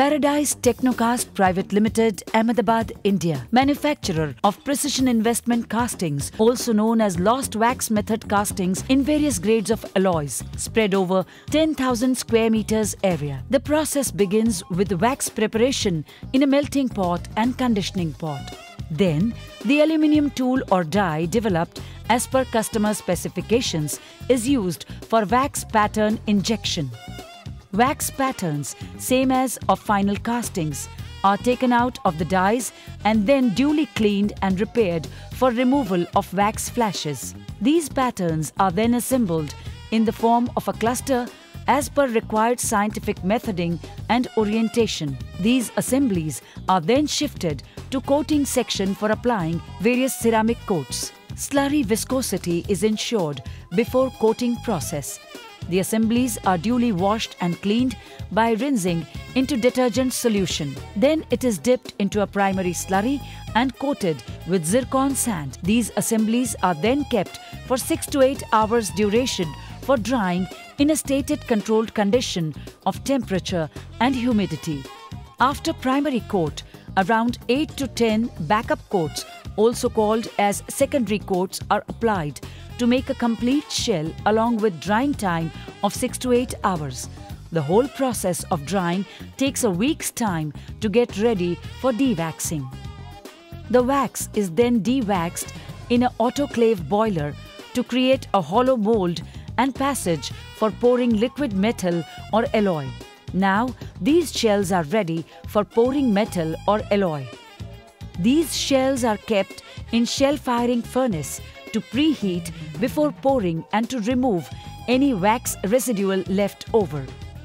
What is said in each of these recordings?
Paradise Technocast Private Limited, Ahmedabad, India. Manufacturer of precision investment castings, also known as lost wax method castings in various grades of alloys, spread over 10,000 square meters area. The process begins with wax preparation in a melting pot and conditioning pot. Then, the aluminium tool or die developed as per customer specifications is used for wax pattern injection. Wax patterns, same as of final castings, are taken out of the dies and then duly cleaned and repaired for removal of wax flashes. These patterns are then assembled in the form of a cluster as per required scientific methoding and orientation. These assemblies are then shifted to coating section for applying various ceramic coats. Slurry viscosity is ensured before coating process. The assemblies are duly washed and cleaned by rinsing into detergent solution. Then it is dipped into a primary slurry and coated with zircon sand. These assemblies are then kept for 6 to 8 hours duration for drying in a stated controlled condition of temperature and humidity. After primary coat, around 8 to 10 backup coats, also called as secondary coats, are applied to make a complete shell along with drying time of 6 to 8 hours. The whole process of drying takes a week's time to get ready for dewaxing. The wax is then dewaxed in an autoclave boiler to create a hollow mold and passage for pouring liquid metal or alloy. Now, these shells are ready for pouring metal or alloy. These shells are kept in shell firing furnace to preheat before pouring and to remove any wax residual left over.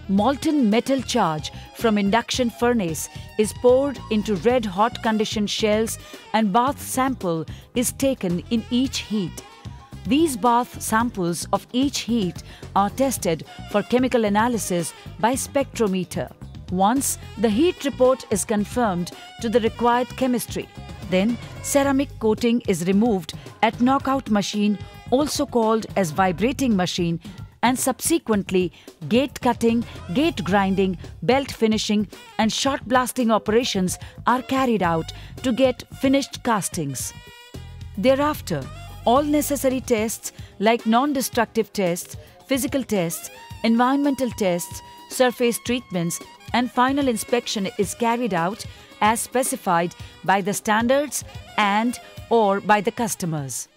Molten metal charge from induction furnace is poured into red hot conditioned shells and bath sample is taken in each heat. These bath samples of each heat are tested for chemical analysis by spectrometer. Once the heat report is confirmed to the required chemistry, then ceramic coating is removed at knockout machine, also called as vibrating machine, and subsequently gate cutting, gate grinding, belt finishing and shot blasting operations are carried out to get finished castings. Thereafter, all necessary tests like non-destructive tests, physical tests, environmental tests, surface treatments and final inspection is carried out as specified by the standards and/or by the customers.